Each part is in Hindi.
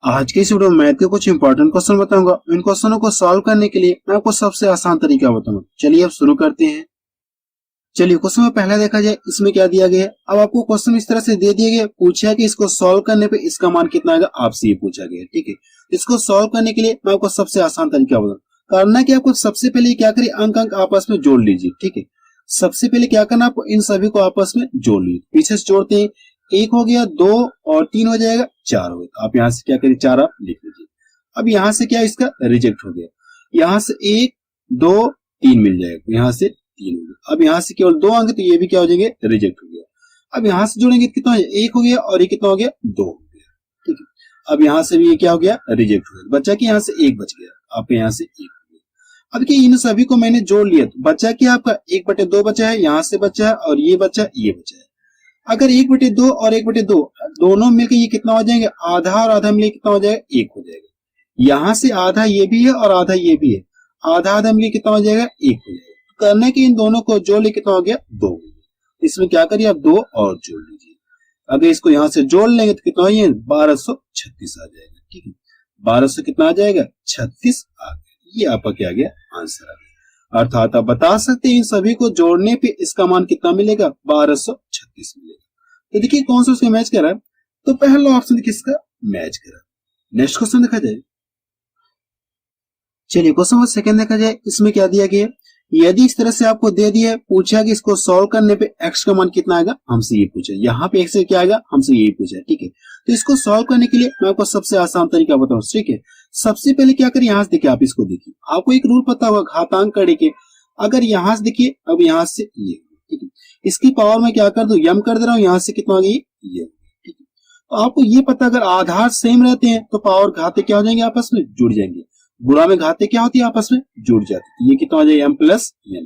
आज के इस वीडियो में मैथ के कुछ इंपॉर्टेंट क्वेश्चन बताऊंगा। इन क्वेश्चनों को सॉल्व करने के लिए मैं आपको सबसे आसान तरीका बताऊंगा। चलिए अब शुरू करते हैं। चलिए क्वेश्चन में पहला देखा जाए, इसमें क्या दिया गया है। अब आपको क्वेश्चन इस तरह से दे दिया गया, पूछा है कि इसको सॉल्व करने पे इसका मान कितना आएगा, आपसे ये पूछा गया है। ठीक है, इसको सॉल्व करने के लिए मैं आपको सबसे आसान तरीका बताऊँ। करना क्या, आपको सबसे पहले क्या करिए, अंक आपस में जोड़ लीजिए। ठीक है, सबसे पहले क्या करना, आपको इन सभी को आपस में जोड़ लीजिए। पीछे से जोड़ते हैं, एक हो गया, दो और तीन हो जाएगा, चार हो गया। आप यहाँ से क्या करिए, चार आप लिख लीजिए। अब यहाँ से क्या, इसका रिजेक्ट हो गया। यहाँ से एक दो तीन मिल जाएगा, यहाँ से तीन हो गया। अब यहाँ से केवल दो अंक, तो ये भी क्या हो जाएंगे, रिजेक्ट हो गया। अब यहाँ से जोड़ेंगे कितना हो जाएगा, एक हो गया और ये कितना हो गया, दो हो गया। ठीक है, अब यहाँ से भी ये क्या हो गया, रिजेक्ट हो गया। बचा कि यहाँ से एक बच गया, आपके यहाँ से एक हो गया। अब कि इन सभी को मैंने जोड़ लिया, तो बचा क्या आपका 1/2 बचा है, यहाँ से बचा है और ये बचा, ये बचा है। अगर 1/2 और 1/2 दोनों मिलकर ये कितना हो जाएंगे, आधा और आधा मिलकर कितना हो जाएगा, एक हो जाएगा। यहाँ से आधा ये भी है और आधा ये भी है, आधा आधा मिलकर कितना हो जाएगा, एक हो जाएगा। करने के इन दोनों को जोड़ ले कितना हो गया, 2। इसमें क्या करिए, आप 2 और जोड़ लीजिए। अगर इसको यहाँ से जोड़ लेंगे तो कितना है, 1236 आ जाएगा। ठीक है, 1200 कितना आ जाएगा, 36 आ गया। ये आपका क्या आ गया, आंसर आ गया। अर्थात आप बता सकते हैं इन सभी को जोड़ने पे इसका मान कितना मिलेगा, 1236 मिलेगा। तो देखिए कौन सा उसका मैच कर रहा है, तो पहला ऑप्शन देखिए इसका मैच कर रहा है। नेक्स्ट क्वेश्चन देखा जाए। चलिए क्वेश्चन नंबर सेकंड देखा जाए, इसमें क्या दिया गया है। यदि इस तरह से आपको दे दिया है, पूछा कि इसको सॉल्व करने पे x का मान कितना आएगा, हमसे ये पूछा। यहाँ पे x से क्या आएगा, हमसे यही पूछा है। ठीक है, तो इसको सॉल्व करने के लिए मैं आपको सबसे आसान तरीका बताऊं। ठीक है, सबसे पहले क्या करिए, यहाँ से देखिए, आप इसको देखिए, आपको एक रूल पता होगा घातांक कड़ी के। अगर यहाँ से देखिए, अब यहाँ से ये, ठीक है, इसकी पावर में क्या कर दू, यम कर दे रहा हूँ, यहाँ से कितना आ गई, ये। ठीक है, तो आपको ये पता, अगर आधार सेम रहते हैं तो पावर घाते क्या हो जाएंगे, आपस में जुड़ जाएंगे। गुणा में घाते क्या होती है, आपस में जुड़ जाती है। ये कितना हो जाएगा, m + n।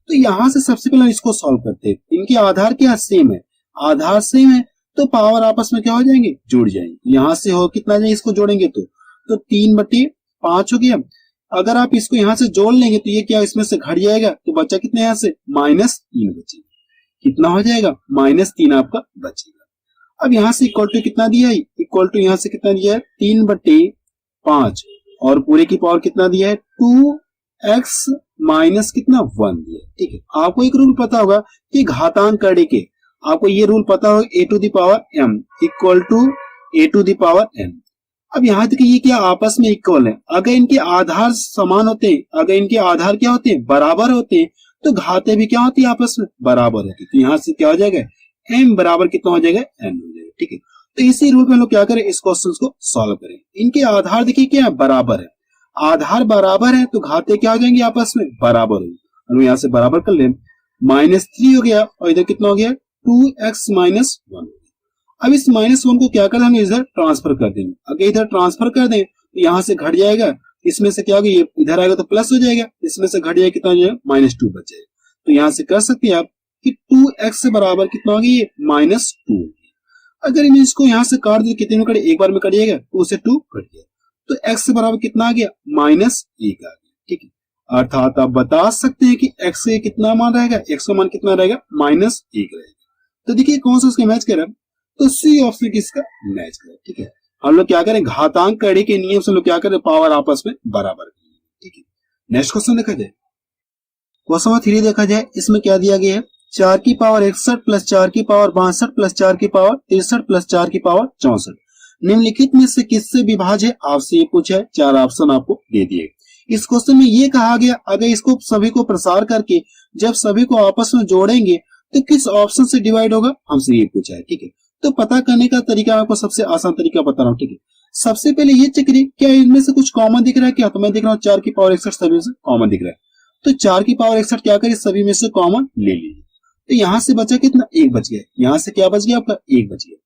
तो यहां से सबसे पहले इसको सॉल्व करते हैं। इनके आधार क्या सेम है, आधार सेम है तो पावर आपस में क्या हो जाएंगे, जुड़ जाएंगे। यहां से हो कितना जाएगा, इसको जोड़ेंगे तो 3/5 हो गया। अगर आप इसको यहां से जोड़ लेंगे तो ये क्या, इसमें से घट जाएगा, तो बचा कितना, यहां से -3 बचेगा। कितना हो जाएगा, -3 आपका बचेगा। अब यहां से इक्वल टू कितना दिया है, इक्वल टू यहां से कितना दिया है, 3/5 और पूरे की पावर कितना दिया है, 2x - कितना 1 दिया। ठीक है, आपको एक रूल पता होगा कि घातांक कड़ी के, आपको ये रूल पता होगा, a⁴m = a⁴n। अब यहाँ तक ये क्या आपस में इक्वल है। अगर इनके आधार समान होते हैं, अगर इनके आधार क्या होते हैं, बराबर होते हैं, तो घाते भी क्या होती है, आपस में बराबर होती है। तो यहाँ से क्या हो जाएगा, m बराबर कितना हो जाएगा, n हो जाएगा। ठीक है, तो इसी रूल में हम लोग क्या करें, इस क्वेश्चन को सॉल्व करें। इनके आधार देखिए क्या है, बराबर है। आधार बराबर है तो घाते क्या हो जाएंगे, आपस में बराबर होंगे। हम यहाँ से बराबर कर ले, -3 हो गया और इधर कितना हो गया, 2x - 1। अब इस -1 को क्या कर, हम इधर ट्रांसफर कर देंगे। अगर इधर ट्रांसफर कर दें तो यहाँ से घट जाएगा, इसमें से क्या होगा, ये इधर आएगा तो प्लस हो जाएगा, इसमें से घट जाएगा, कितना हो जाएगा, -2 बच जाएगा। तो यहाँ से कर सकते हैं आप कि 2x से बराबर कितना होगा, ये -2। अगर इन इसको यहाँ से काट दे, कितने में कटे, एक बार में कट जाएगा, 2 से 2 कट गया, तो x से बराबर कितना आ गया, -1 आ गया। ठीक है, अर्थात आप बता सकते हैं कि x से कितना मान रहेगा, x का मान कितना रहेगा, -1 रहेगा। तो देखिए कौन सा उसका मैच कर रहा है, तो सी ऑप्शन किसका मैच कर रहा है। ठीक है, हम लोग क्या करें, घातांक कड़ी के नियम से हम लोग क्या करें, पावर आपस में बराबर करें। ठीक है, नेक्स्ट क्वेश्चन देखा जाए। क्वेश्चन नंबर 3 देखा जाए, इसमें क्या दिया गया है, 4 की पावर 61 + 4 की पावर 62 + 4 की पावर 63 + 4 की पावर 64 निम्नलिखित में से किससे विभाज्य है, आपसे ये पूछा है। 4 ऑप्शन आपको दे दिए। इस क्वेश्चन में ये कहा गया, अगर इसको सभी को प्रसार करके जब सभी को आपस में जोड़ेंगे तो किस ऑप्शन से डिवाइड होगा, हमसे ये पूछा है। ठीक है, तो पता करने का तरीका आपको सबसे आसान तरीका बता रहा हूँ। ठीक है, सबसे पहले ये चेक करिए क्या इनमें से कुछ कॉमन दिख रहा है क्या, तो मैं देख रहा हूँ 4 की पावर 61 सभी से कॉमन दिख रहा है, तो 4 की पावर 61 क्या करिए, सभी में से कॉमन ले लीजिए। तो यहां से बचा कितना, 1 बच गया। यहां से क्या बच गया आपका, 1 बच गया।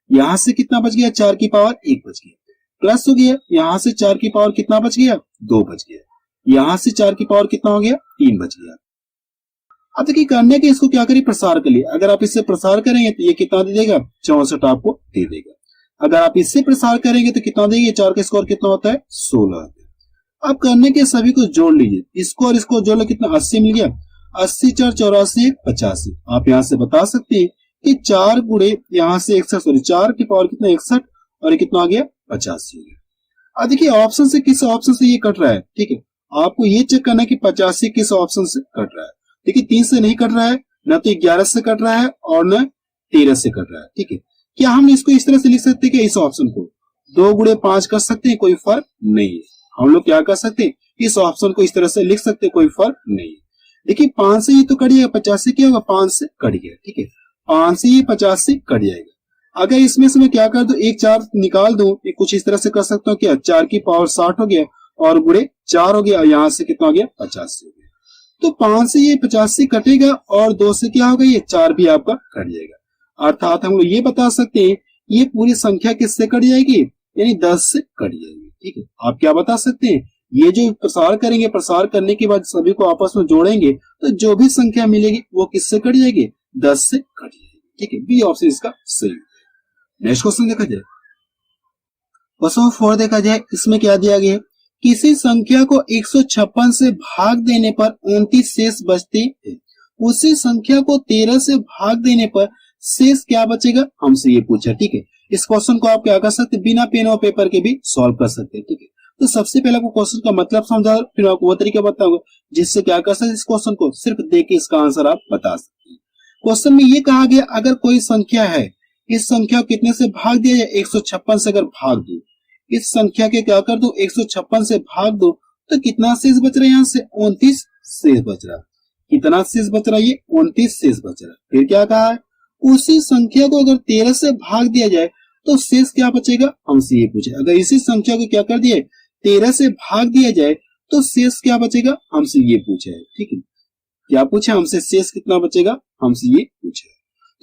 यहां से कितना बच गया, 4 की पावर 1 बच गया, प्लस हो गया, यहां से 4 की पावर कितना बच गया, 2 बच गया। यहां से 4 की पावर कितना हो गया, 3 बच गया। अब देखिए करने के इसको क्या करिए, प्रसार कर लिए। अगर आप इससे प्रसार करेंगे तो ये कितना दे देगा, 64 आपको दे देगा। अगर आप इससे प्रसार करेंगे तो कितना देगा, 4 का स्क्वायर कितना होता है, 16 होता है। अब करने के सभी को जोड़ लीजिए, इसको और इसको जोड़ लो, कितना 80 मिल गया। 80 4 84 85। आप यहां से बता सकते हैं कि 4 गुणे यहां से 61, सॉरी 4 की पावर कितना 61 और ये कितना आ गया 85 हो गया। अब देखिए ऑप्शन से किस ऑप्शन से ये कट रहा है, ठीक है, आपको ये चेक करना है कि 85 किस ऑप्शन से कट रहा है। देखिए 3 से नहीं कट रहा है, ना तो 11 से कट रहा है और न 13 से कट रहा है, ठीक है। क्या हम इसको इस तरह से लिख सकते हैं कि इस ऑप्शन को 2 गुणे 5 कर सकते हैं, कोई फर्क नहीं है। हम लोग क्या कर सकते हैं, इस ऑप्शन को इस तरह से लिख सकते हैं, कोई फर्क नहीं है। देखिए 5 से ये तो कट जाएगा, 50 से क्या होगा, 5 से कट गया, ठीक है, 5 से ये 50 से कट जाएगा। अगर इसमें से मैं क्या कर दूं, एक 4 निकाल दूं, ये कुछ इस तरह से कर सकता हूँ, क्या 4 की पावर 60 हो गया और गुणे 4 हो गया और यहां से कितना हो गया 50 हो गया। तो 5 से ये 85 कटेगा और 2 से क्या होगा, ये 4 भी आपका कट जाएगा। अर्थात हम लोग ये बता सकते हैं ये पूरी संख्या किससे कट जाएगी, यानी 10 से कट जाएगी, ठीक है। आप क्या बता सकते हैं, ये जो प्रसार करेंगे, प्रसार करने के बाद सभी को आपस में जोड़ेंगे तो जो भी संख्या मिलेगी वो किससे कट जाएगी, 10 से कट जाएगी, ठीक है। बी ऑप्शन इसका सही है। नेक्स्ट क्वेश्चन देखा जाए, क्वेश्चन 4 देखा जाए, इसमें क्या दिया गया है, किसी संख्या को 156 से भाग देने पर 29 शेष बचते हैं, उसी संख्या को 13 से भाग देने पर शेष क्या बचेगा, हमसे ये पूछा, ठीक है। इस क्वेश्चन को आप क्या कर सकते हैं, बिना पेन और पेपर के भी सॉल्व कर सकते हैं, ठीक है। तो सबसे पहले आपको क्वेश्चन का मतलब समझा, फिर आपको वो तरीका बताऊंगा जिससे क्या कर सकते हैं, इस क्वेश्चन को सिर्फ देख के इसका आंसर आप बता सकते हैं। क्वेश्चन में ये कहा गया अगर कोई संख्या है, इस संख्या को कितने से भाग दिया जाए, 156 से अगर भाग दो, इस संख्या के क्या कर दो 156 से भाग दो, तो कितना शेष बच रहा है, यहाँ से 29 शेष बच रहा है। कितना शेष बच रहा है, ये 29 शेष बच रहा है। फिर क्या कहा है, उसी संख्या को अगर 13 से भाग दिया जाए तो शेष क्या बचेगा, हमसे ये पूछे। अगर इसी संख्या को क्या कर दिया 13 से भाग दिया जाए तो शेष क्या बचेगा, हमसे ये पूछा है, ठीक है। क्या पूछा हमसे, शेष कितना बचेगा, हमसे ये पूछा है।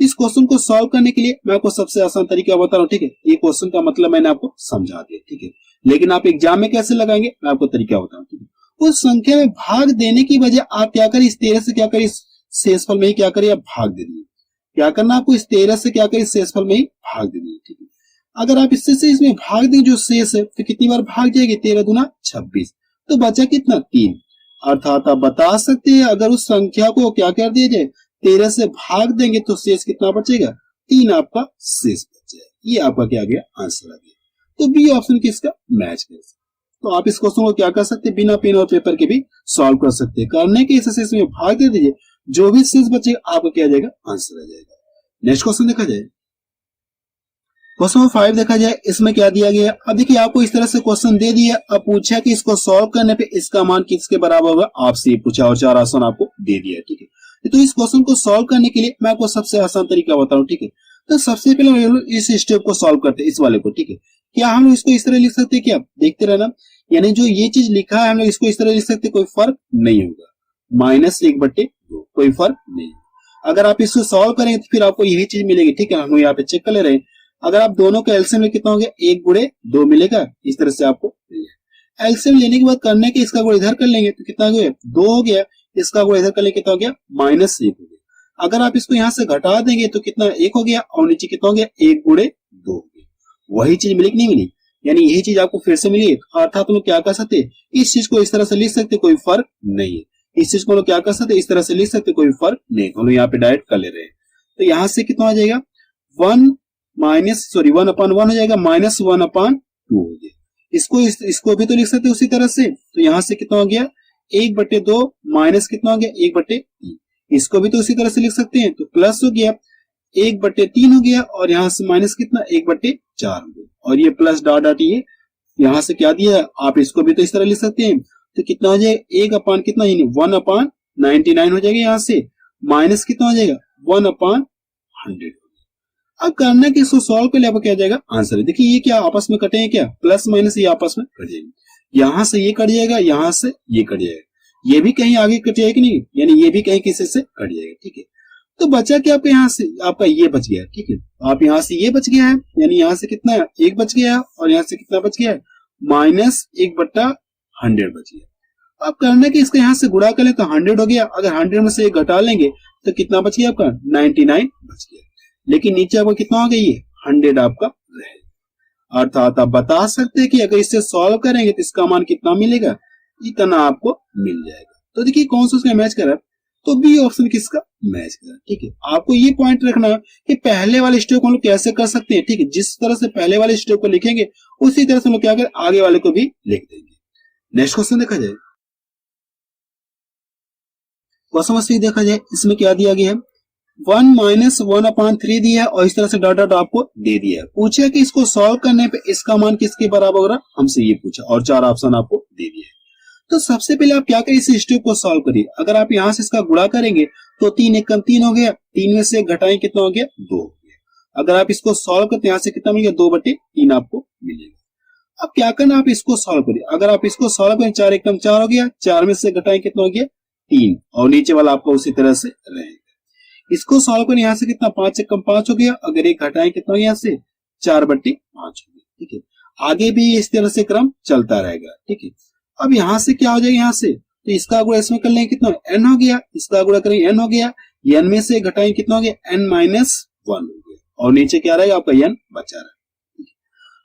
इस क्वेश्चन को सॉल्व करने के लिए मैं आपको सबसे आसान तरीका बता रहा हूँ, ठीक है। ये क्वेश्चन का मतलब मैंने आपको समझा दिया, ठीक है, लेकिन आप एग्जाम में कैसे लगाएंगे मैं आपको तरीका बताऊँ, ठीक है। उस संख्या में भाग देने की वजह आप क्या करें, इस 13 से क्या करें, शेषफल में ही क्या करें, आप भाग दे दीजिए। क्या करना आपको, इस 13 से क्या करें, शेषफल में ही भाग दे दीजिए, ठीक है। अगर आप इससे से इसमें भाग दें जो शेष है, तो कितनी बार भाग जाएगी, 13 दूना 26, तो बचा कितना 3। अर्थात आप बता सकते हैं अगर उस संख्या को क्या कर दिया जाए 13 से भाग देंगे तो शेष कितना बचेगा, 3 आपका शेष बच जाएगा। ये आपका क्या गया, आंसर आ गया। तो बी ऑप्शन किसका मैच कर सकते। तो आप इस क्वेश्चन को क्या कर सकते हैं, बिना पेन और पेपर के भी सॉल्व कर सकते हैं। करने के इस शेष में भाग दे दीजिए, जो भी शेष बचेगा आपका क्या जाएगा, आंसर आ जाएगा। नेक्स्ट क्वेश्चन देखा जाए, क्वेश्चन 5 देखा जाए, इसमें क्या दिया गया। अब देखिए आपको इस तरह से क्वेश्चन दे दिया, अब पूछा कि इसको सॉल्व करने पे इसका मान किसके बराबर होगा, आपसे पूछा और 4 आसान आपको दे दिया, ठीक है। तो इस क्वेश्चन को सॉल्व करने के लिए मैं आपको सबसे आसान तरीका बता रहा हूँ, ठीक है। तो सबसे पहले इस स्टेप को सॉल्व करते हैं, इस वाले को, ठीक है। क्या हम इसको इस तरह लिख सकते हैं, क्या देखते रहना, यानी जो ये चीज लिखा है हम लोग इसको इस तरह लिख सकते, कोई फर्क नहीं होगा, -1/2 कोई फर्क नहीं। अगर आप इसको सॉल्व करेंगे तो फिर आपको यही चीज मिलेगी, ठीक है। हम यहाँ पे चेक कर ले रहे हैं, अगर आप दोनों का एलसीएम में कितना हो गया, 1/2 मिलेगा, इस तरह से आपको एलसीएम लेने के बाद करने के इसका गुण इधर कर लेंगे तो कितना हो गया 2 हो गया, इसका गुण इधर कर लेंगे कितना हो गया -1 हो गया। अगर आप इसको यहाँ से घटा देंगे तो कितना 1 हो गया और नीचे कितना हो गया 1/2 हो गया। वही चीज मिली कि नहीं मिली, यानी यही चीज आपको फिर से मिली। अर्थात हम लोग क्या कर सकते हैं, इस चीज को इस तरह से लिख सकते, कोई फर्क नहीं है। इस चीज को लोग क्या कर सकते, इस तरह से लिख सकते, कोई फर्क नहीं। हम लोग यहाँ पे डायरेक्ट कर ले रहे हैं, तो यहाँ से कितना हो जाएगा 1/1 हो जाएगा, -1/2 हो गया। इसको भी तो लिख सकते उसी तरह से, तो यहाँ से कितना हो गया 1/2 माइनस कितना हो गया 1/3। इसको भी तो उसी तरह से लिख सकते हैं, तो प्लस हो गया 1/3 हो गया और यहाँ से माइनस कितना 1/4 हो गया। और ये प्लस डॉट डॉट ये यहाँ से क्या दिया, आप इसको भी तो इस तरह लिख सकते हैं, तो कितना हो जाएगा 1 कितना 1/99 हो जाएगा। यहाँ से माइनस कितना हो जाएगा 1/100। अब करना कि इसको सॉल्व कर ले, आपको क्या जाएगा आंसर। देखिए ये क्या आपस में कटे हैं, क्या प्लस माइनस ये आपस में कट जाएंगे, यहाँ से ये कट जाएगा, यहाँ से ये कट जाएगा, ये भी कहीं आगे कट जाएगा नहीं, यानी ये भी कहीं किसी से कट जाएगा, ठीक है। तो बचा क्या आपका, यहाँ से आपका ये बच गया, ठीक है। आप यहाँ से ये बच गया है, यानी यहाँ से कितना है 1 बच गया है और यहाँ से कितना बच गया है -1/100 बच गया। अब करना कि इसको यहाँ से गुणा कर ले तो 100 हो गया, अगर 100 में से 1 घटा लेंगे तो कितना बच गया आपका 99 बच गया। लेकिन नीचे आपको कितना हो गया ये 100 आपका रहेगा। अर्थात आप बता सकते हैं कि अगर इससे सॉल्व करेंगे तो इसका मान कितना मिलेगा, इतना आपको मिल जाएगा। तो देखिए कौन सा उसका मैच कर रहा है, तो बी ऑप्शन किसका मैच कर रहा है। ठीक है, आपको ये पॉइंट रखना कि पहले वाले स्टेप को हम लोग कैसे कर सकते हैं। ठीक है, जिस तरह से पहले वाले स्टेप को लिखेंगे उसी तरह से हम लोग क्या करें, आगे वाले को भी लिख देंगे। नेक्स्ट क्वेश्चन देखा जाए, क्वेश्चन सी देखा जाए, इसमें क्या दिया गया है, 1 - 1/3 दिया है और इस तरह से डॉट डॉट आपको दे दिया है। पूछा कि इसको सॉल्व करने पे इसका मान किसके बराबर होगा, हमसे ये पूछा और 4 ऑप्शन आपको दे दिए। तो सबसे पहले आप क्या करें, इस स्टेप को सॉल्व करिए। अगर आप यहां से इसका गुणा करेंगे तो 3 × 1 = 3 हो गया, 3 में से घटाएं कितना हो गया, 2 हो गया। अगर आप इसको सॉल्व करते हैं यहां से कितना मिलेगा, 2/3 आपको मिलेगा। अब क्या करना, आप इसको सॉल्व करिए। अगर आप इसको सॉल्व करें 4 × 1 = 4 हो गया, 4 में से घटाएं कितना हो गया, 3 और नीचे वाला आपका उसी तरह से रहेगा। इसको सॉल्व करें यहां से कितना, 5 × 1 = 5 हो गया, अगर एक घटाएं कितना हो गया, यहाँ से 4/5 हो गया। ठीक है, आगे भी इस तरह से क्रम चलता रहेगा। ठीक है, अब यहां से क्या हो जाएगा, यहां से तो इसका गुणा इसमें कर लेंगे कितना, n हो गया, इसका गुणा करेंगे n हो गया, n में से घटाएंगे कितना हो गया, n - 1 हो गया और नीचे क्या रहेगा आपका n बचा रहा है।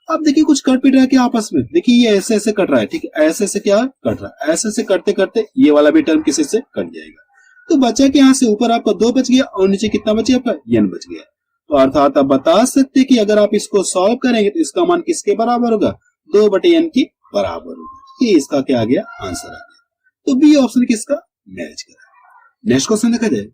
अब देखिए कुछ कट पिट रहा है क्या आपस में, देखिए ये ऐसे ऐसे कट रहा है। ठीक है, ऐसे ऐसे क्या कट रहा है, ऐसे ऐसे करते करते ये वाला भी टर्म किसी से कट जाएगा। तो बचा कि यहाँ से ऊपर आपका 2 बच गया और नीचे कितना बच गया आपका, n बच गया। तो अर्थात आप बता सकते कि अगर आप इसको सॉल्व करेंगे तो इसका मान किसके बराबर होगा, 2/n के बराबर होगा। ये इसका क्या आ गया, आंसर आ गया। तो बी ऑप्शन किसका मैच करा। नेक्स्ट क्वेश्चन देखा जाए,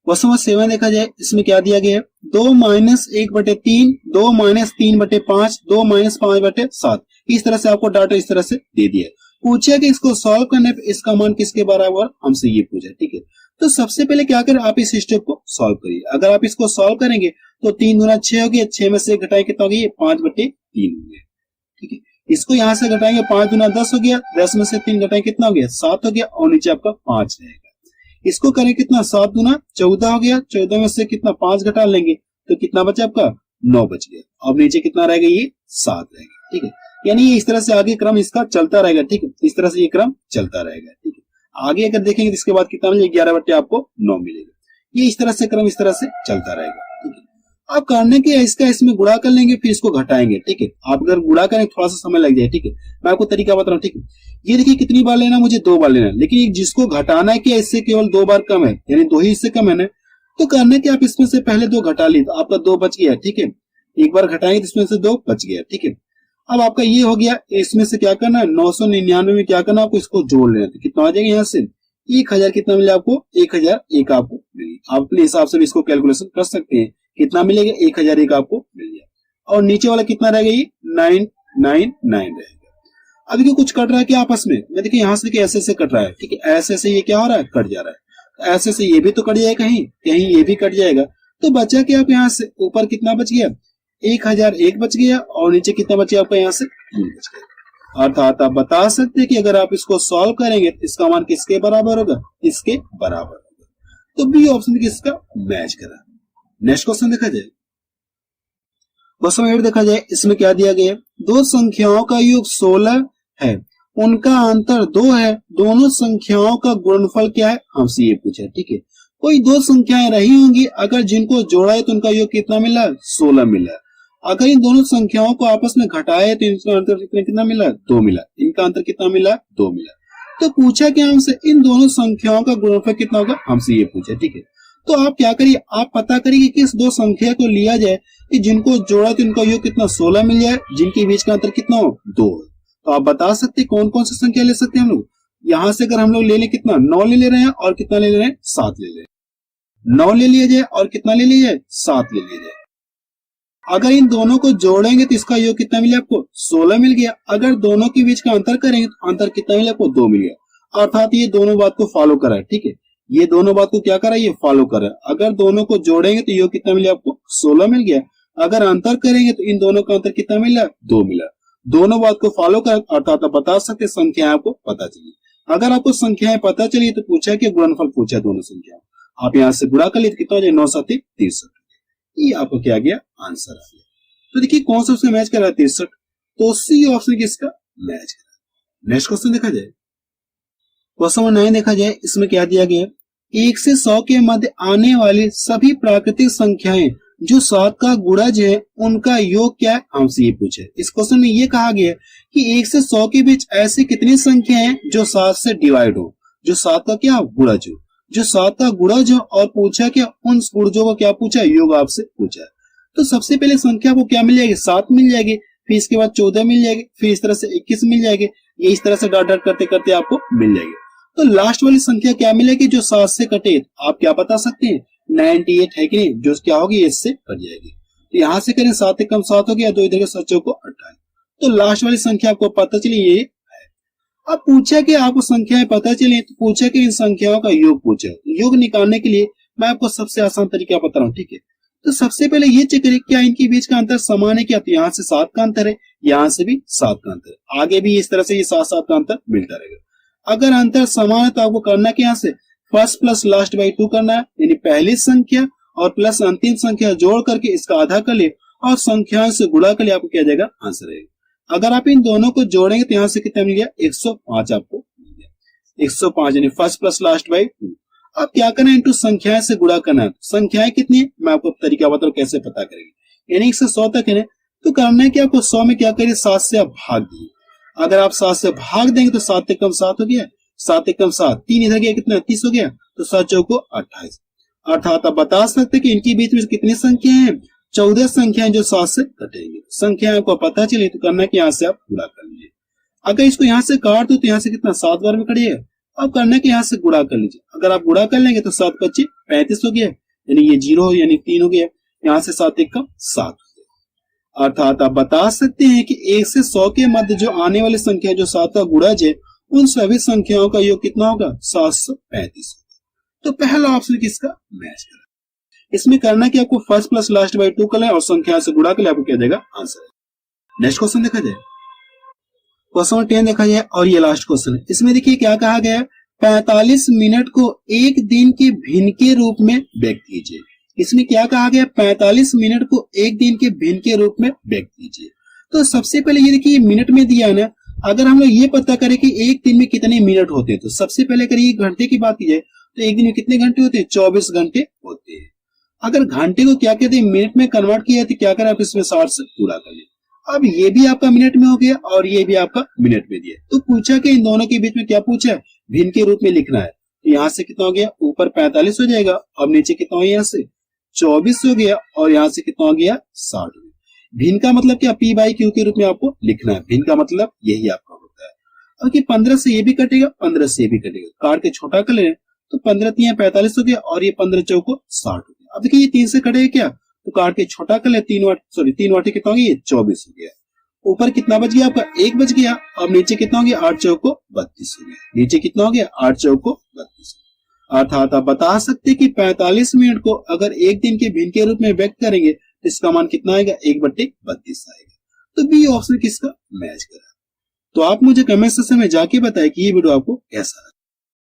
क्वेश्चन नंबर 7 देखा जाए, इसमें क्या दिया गया है, 2 - 1/3, 2 - 3/5, 2 - 5/7। इस तरह से आपको डाटा इस तरह से दे दिया। पूछा कि इसको सॉल्व करने पे इसका मान किसके बराबर, हमसे ये पूछा। ठीक है, तो सबसे पहले क्या करें, आप इस स्टेप को सॉल्व करिए। अगर आप इसको सॉल्व करेंगे तो 3 × 6 हो गया, 6 में से घटाए कितना हो गया, 5/3 हो गया। ठीक है, इसको यहां से घटाएंगे, 5 × 10 हो गया, 10 में से 3 घटाएं कितना हो गया, 7 हो गया और नीचे आपका 5 रहेगा। इसको करें कितना, 7 × 14 हो गया, 14 में से कितना 5 घटा लेंगे तो कितना बचा आपका, 9 बच गया। अब नीचे कितना रहेगा, ये 7 रहेगा। ठीक है, यानी ये इस तरह से आगे क्रम इसका चलता रहेगा। ठीक है, इस तरह से ये क्रम चलता रहेगा। ठीक है, आगे अगर देखेंगे तो इसके बाद कितना मिलेगा, 11/9 आपको 9 मिलेगा। ये इस तरह से क्रम इस तरह से चलता रहेगा। ठीक है, अब करने के इसका इसमें गुणा कर लेंगे, फिर इसको घटाएंगे। ठीक है, आप अगर गुणा करें थोड़ा सा समय लग जाए। ठीक है, मैं आपको तरीका बता रहा हूँ। ठीक है, ये देखिए कितनी बार लेना, मुझे 2 बार लेना, लेकिन जिसको घटाना है क्या, इससे केवल 2 बार कम है, यानी 2 ही इससे कम है ना। तो करने के आप इसमें से पहले 2 घटा ली तो आपका 2 बच गया। ठीक है, एक बार घटाएंगे तो इसमें से 2 बच गया। ठीक है, अब आपका ये हो गया, इसमें से क्या करना है, 999 में क्या करना, आपको इसको जोड़ लेना। तो कितना आ जाएगा, यहाँ से 1000 कितना मिला आपको, 1001 आपको मिलेगा। आप अपने हिसाब से भी इसको कैलकुलेशन कर सकते हैं, कितना मिलेगा, 1001 आपको मिल गया। और नीचे वाला कितना रहेगा, ये 999 रहेगा। अभी कुछ कट रहा है क्या आपस में, देखिए यहाँ से ऐसे ऐसे कट रहा है। ठीक है, ऐसे ऐसे ये क्या हो रहा है, कट जा रहा है। ऐसे से ये भी तो कट जाएगा, कहीं कहीं ये भी कट जाएगा। तो बचा कि आप यहाँ से ऊपर कितना बच गया, 1001 बच गया और नीचे कितना बचा आपका, यहाँ से 3 बच गया। अर्थात आप बता सकते हैं कि अगर आप इसको सॉल्व करेंगे तो इसका मान किसके बराबर होगा, इसके बराबर होगा। तो बी ऑप्शन किसका मैच करा। नेक्स्ट क्वेश्चन देखा जाए, क्वेश्चन 8 देखा जाए, इसमें क्या दिया गया, 2 संख्याओं का योग 16 है, उनका अंतर 2 है, दोनों संख्याओं का गुणनफल क्या है, हमसे ये पूछा। ठीक है, कोई 2 संख्याएं रही होंगी, अगर जिनको जोड़ा है तो उनका योग कितना मिला, 16 मिला। अगर इन दोनों संख्याओं को आपस में घटाए तो इनका अंतर कितना मिला, 2 मिला। इनका अंतर कितना मिला, 2 मिला। तो पूछा क्या हमसे, इन दोनों संख्याओं का गुणनफल कितना होगा, हमसे ये पूछा। ठीक है, तो आप क्या करिए, आप पता करिए कि किस 2 संख्या को लिया जाए कि जिनको जोड़ा तो इनका योग कितना 16 मिल जाए, जिनके बीच का अंतर कितना हो, 2। तो आप बता सकते कौन कौन सी संख्या ले सकते हैं हम लोग। यहां से अगर हम लोग ले लें कितना, 9 ले रहे हैं और कितना ले रहे हैं, 7 ले रहे हैं। 9 ले लिया जाए और कितना ले लिया जाए, 7 ले लिया जाए। अगर इन दोनों को जोड़ेंगे तो इसका योग कितना मिला आपको, 16 मिल गया। अगर दोनों के बीच का अंतर करेंगे तो अंतर कितना मिला आपको, 2 मिल गया। अर्थात ये दोनों बात को फॉलो करा है। ठीक है, ये दोनों बात को क्या करा, ये फॉलो करा। अगर दोनों को जोड़ेंगे तो योग कितना मिला आपको, 16 मिल गया। अगर अंतर करेंगे तो इन दोनों का अंतर कितना मिला, 2 मिला। दोनों बात को फॉलो कर, अर्थात आप बता सकते संख्या आपको पता चली। अगर आपको संख्याएं पता चली तो पूछा कि गुणनफल पूछा दोनों संख्या, आप यहाँ से गुणा कर ली तो कितना हो जाए, 9 × 7 = 63। ये आपको क्या गया, आंसर आ गया। तो देखिए कौन सा उसमें मैच कर रहा है, 63। तो सी ऑप्शन किसका मैच कर रहा है। नेक्स्ट क्वेश्चन देखा जाए, क्वेश्चन नंबर 9 देखा जाए, इसमें क्या दिया गया, 1 से 100 के मध्य आने वाली सभी प्राकृतिक संख्याएं जो 7 का गुणज है उनका योग क्या है, हमसे ये पूछे। इस क्वेश्चन में ये कहा गया कि 1 से 100 के बीच ऐसी कितनी संख्याएं हैं जो 7 से डिवाइड हो, जो 7 का क्या गुणज हो। जो 7 का गुणा जो और पूछा क्या, उन गुणजों का क्या पूछा, योग आपसे पूछा है। तो सबसे पहले संख्या को क्या मिल जाएगी, 7 मिल जाएगी, फिर इसके बाद 14 मिल जाएगी, फिर इस तरह से 21 मिल जाएगी, ये इस तरह से डॉट डॉट करते करते आपको मिल जाएगी। तो लास्ट वाली संख्या क्या मिलेगी, जो 7 से कटे, आप क्या बता सकते हैं, 98 है कि नहीं, जो क्या होगी इससे कट जाएगी। तो यहां से करें 7 कम 7 हो गया, 2 इधर के 7 चौको 28। तो लास्ट वाली संख्या आपको पता चली ये है। अब पूछा कि आपको संख्याएं पता चली, तो पूछा कि इन संख्याओं का योग पूछा। योग निकालने के लिए मैं आपको सबसे आसान तरीका बता रहा हूँ, ठीक है। तो सबसे पहले ये चेक करें क्या इनके बीच का अंतर समान है क्या, तो यहाँ से 7 का अंतर है, यहाँ से भी 7 का अंतर है, आगे भी इस तरह से ये 7 का अंतर मिलता रहेगा। अगर अंतर समान है तो आपको करना क्या, यहाँ से फर्स्ट प्लस लास्ट बाई 2 करना है, यानी पहली संख्या और प्लस अंतिम संख्या जोड़ करके इसका आधा कर ले और संख्याओं से गुणा कर ले, आपको क्या जाएगा, आंसर आएगा। अगर आप इन दोनों को जोड़ेंगे तो यहाँ से कितना मिल गया, 105 आपको मिल गया, 105 यानी फर्स्ट प्लस लास्ट बाई 2। अब क्या करना है, इनटू संख्याएं से गुणा करना है। संख्याएं कितनी है, मैं आपको तरीका बताऊं कैसे पता करेंगे, यानी 1 से 100 तक है। तो करना है कि आपको 100 में क्या करिए, 7 से आप भाग दिए। अगर आप 7 से भाग देंगे तो 7 कम 7 हो गया, 7 कम 7, 3 इधर गया, कितना 30 हो गया, तो 7 चौको 28। अर्थात आप बता सकते कि इनके बीच में कितनी संख्या है, 14 संख्याएं जो 7 से कटेंगे। संख्याएं को पता चले तो करना है कि यहाँ से आप गुणा कर लीजिए। अगर इसको यहाँ से काट दो तो यहाँ से कितना 7 बार में कटिएगा। अब करना है कि यहाँ से गुणा कर लीजिए। अगर आप गुणा कर लेंगे तो 7 25 35 हो गया, यानी ये 0 यानी 3 हो गया, यहाँ से 7 1 7 हो गया। अर्थात आप बता सकते हैं कि 1 से 100 के मध्य जो आने वाली संख्या जो 7 का गुणज है, उन सभी संख्याओं का योग कितना होगा, 735। तो पहला ऑप्शन किसका मैच करें। इसमें करना कि आपको फर्स्ट प्लस लास्ट बाई 2 कर लें और संख्या से गुणा कर ले, आपको क्या देगा, आंसर। नेक्स्ट क्वेश्चन देखा जाए, क्वेश्चन 10 देखा जाए और ये लास्ट क्वेश्चन है। इसमें देखिए क्या कहा गया है, 45 मिनट को एक दिन के भिन्न के रूप में व्यक्त कीजिए। इसमें क्या कहा गया, 45 मिनट को एक दिन के भिन्न के रूप में व्यक्त कीजिए। तो सबसे पहले ये देखिए मिनट में दिया ना, अगर हम लोग ये पता करें कि एक दिन में कितने मिनट होते हैं, तो सबसे पहले अगर ये घंटे की बात की जाए तो एक दिन में कितने घंटे होते हैं, 24 घंटे होते हैं। अगर घंटे को क्या कहते हैं, मिनट में कन्वर्ट किया तो क्या करें आप इसमें 60 से पूरा कर लें। अब ये भी आपका मिनट में हो गया और ये भी आपका मिनट में दिया। तो पूछा कि इन दोनों के बीच में क्या पूछा है, भिन्न के रूप में लिखना है। तो यहाँ से कितना हो गया, ऊपर 45 हो जाएगा, अब नीचे कितना हो गया, यहाँ से 24 हो गया और यहाँ से कितना हो गया, 60 हो गया। भिन्न का मतलब क्या, पी बाई क्यू के रूप में आपको लिखना है। भिन्न का मतलब यही आपका होता है। अब कि 15 से ये भी कटेगा, 15 से ये भी कटेगा, काट के छोटा कर ले तो 15 3 45 हो गया और ये 15 चौको 60 हो गया। अब देखिए ये 3 से कटेगा क्या, तो काट के छोटा कर ले, 3 वाटी कितना हो गया, 24 हो गया। ऊपर कितना बच गया आपका, 1 बच गया। अब नीचे कितना हो गया, 8 चौको 32 हो गया। नीचे कितना हो गया, 8 चौको 32। अर्थात आप बता सकते कि 45 मिनट को अगर एक दिन के भिन्न के रूप में व्यक्त करेंगे तो इसका मान कितना आएगा, 1/32 आएगा। तो बी ऑप्शन किसका मैच करा। तो आप मुझे कमेंट सेक्शन में जाके बताएं कि ये वीडियो आपको कैसा लगा।